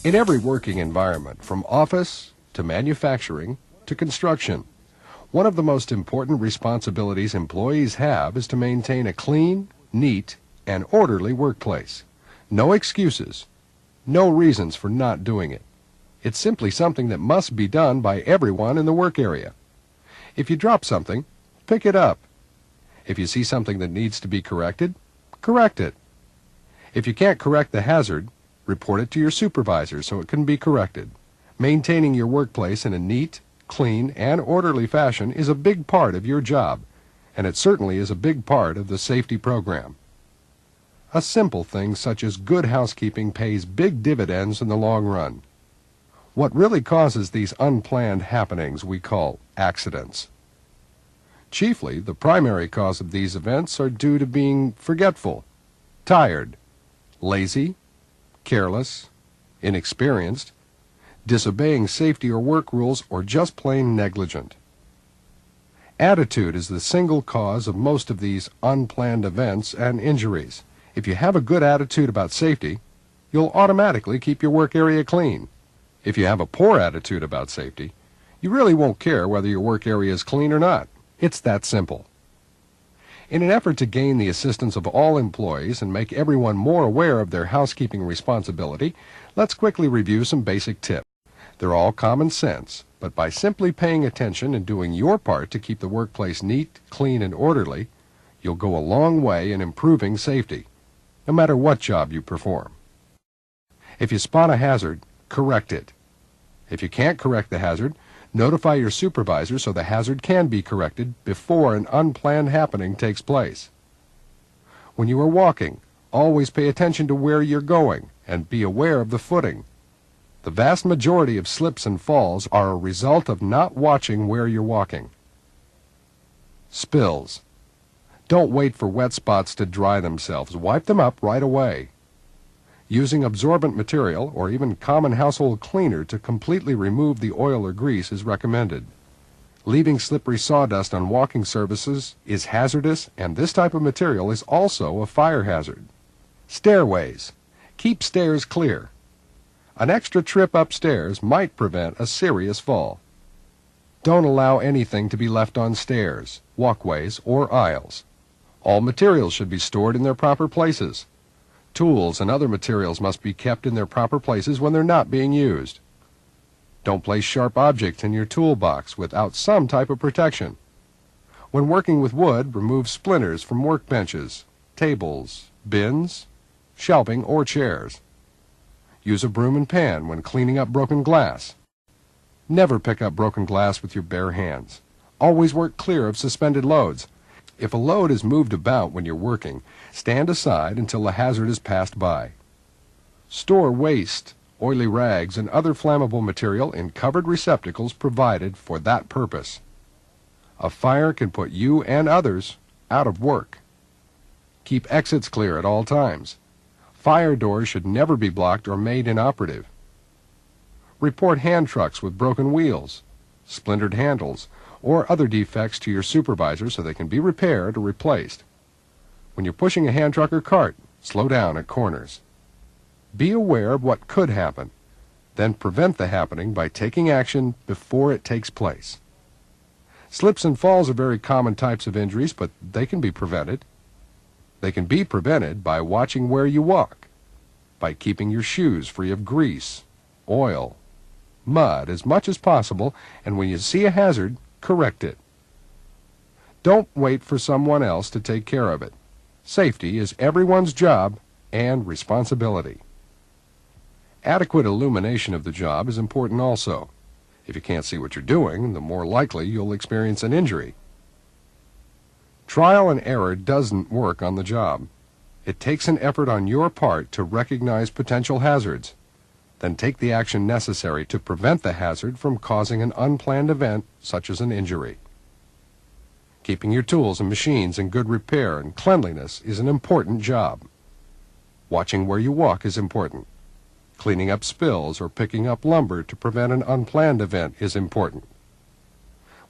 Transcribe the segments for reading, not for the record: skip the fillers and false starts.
In every working environment, from office to manufacturing to construction, one of the most important responsibilities employees have is to maintain a clean, neat, and orderly workplace. No excuses, no reasons for not doing it. It's simply something that must be done by everyone in the work area. If you drop something, pick it up. If you see something that needs to be corrected, correct it. If you can't correct the hazard, report it to your supervisor so it can be corrected. Maintaining your workplace in a neat, clean, and orderly fashion is a big part of your job, and it certainly is a big part of the safety program. A simple thing such as good housekeeping pays big dividends in the long run. What really causes these unplanned happenings we call accidents. Chiefly, the primary cause of these events are due to being forgetful, tired, lazy, careless, inexperienced, disobeying safety or work rules, or just plain negligent. Attitude is the single cause of most of these unplanned events and injuries. If you have a good attitude about safety, you'll automatically keep your work area clean. If you have a poor attitude about safety, you really won't care whether your work area is clean or not. It's that simple. In an effort to gain the assistance of all employees and make everyone more aware of their housekeeping responsibility, let's quickly review some basic tips. They're all common sense, but by simply paying attention and doing your part to keep the workplace neat, clean, and orderly, you'll go a long way in improving safety, no matter what job you perform. If you spot a hazard, correct it. If you can't correct the hazard, notify your supervisor so the hazard can be corrected before an unplanned happening takes place. When you are walking, always pay attention to where you're going and be aware of the footing. The vast majority of slips and falls are a result of not watching where you're walking. Spills. Don't wait for wet spots to dry themselves. Wipe them up right away. Using absorbent material or even common household cleaner to completely remove the oil or grease is recommended. Leaving slippery sawdust on walking surfaces is hazardous, and this type of material is also a fire hazard. Stairways. Keep stairs clear. An extra trip upstairs might prevent a serious fall. Don't allow anything to be left on stairs, walkways, or aisles. All materials should be stored in their proper places. Tools and other materials must be kept in their proper places when they're not being used. Don't place sharp objects in your toolbox without some type of protection. When working with wood, remove splinters from workbenches, tables, bins, shelving, or chairs. Use a broom and pan when cleaning up broken glass. Never pick up broken glass with your bare hands. Always work clear of suspended loads. If a load is moved about when you're working, stand aside until the hazard is passed by. Store waste, oily rags, and other flammable material in covered receptacles provided for that purpose. A fire can put you and others out of work. Keep exits clear at all times. Fire doors should never be blocked or made inoperative. Report hand trucks with broken wheels, splintered handles, or other defects to your supervisor so they can be repaired or replaced. When you're pushing a hand truck or cart, slow down at corners. Be aware of what could happen, then prevent the happening by taking action before it takes place. Slips and falls are very common types of injuries, but they can be prevented. They can be prevented by watching where you walk, by keeping your shoes free of grease, oil, mud as much as possible, and when you see a hazard, correct it. Don't wait for someone else to take care of it. Safety is everyone's job and responsibility. Adequate illumination of the job is important also. If you can't see what you're doing, the more likely you'll experience an injury. Trial and error doesn't work on the job. It takes an effort on your part to recognize potential hazards, then take the action necessary to prevent the hazard from causing an unplanned event such as an injury. Keeping your tools and machines in good repair and cleanliness is an important job. Watching where you walk is important. Cleaning up spills or picking up lumber to prevent an unplanned event is important.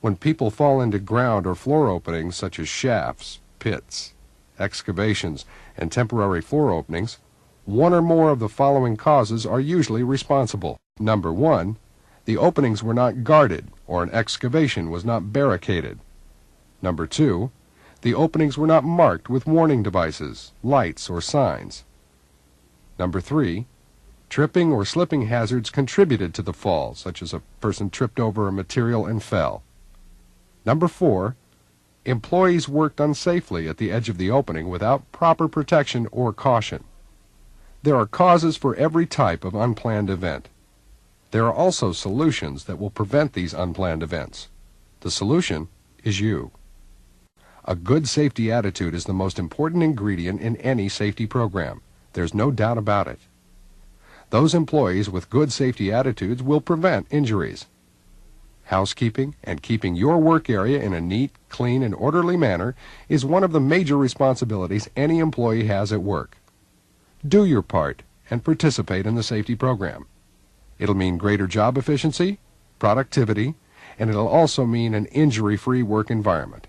When people fall into ground or floor openings such as shafts, pits, excavations, and temporary floor openings, One or more of the following causes are usually responsible. Number 1, the openings were not guarded or an excavation was not barricaded. Number 2, the openings were not marked with warning devices, lights, or signs. Number 3, tripping or slipping hazards contributed to the fall, such as a person tripped over a material and fell. Number 4, employees worked unsafely at the edge of the opening without proper protection or caution. There are causes for every type of unplanned event. There are also solutions that will prevent these unplanned events. The solution is you. A good safety attitude is the most important ingredient in any safety program. There's no doubt about it. Those employees with good safety attitudes will prevent injuries. Housekeeping and keeping your work area in a neat, clean, and orderly manner is one of the major responsibilities any employee has at work. Do your part and participate in the safety program. It'll mean greater job efficiency, productivity, and it'll also mean an injury-free work environment.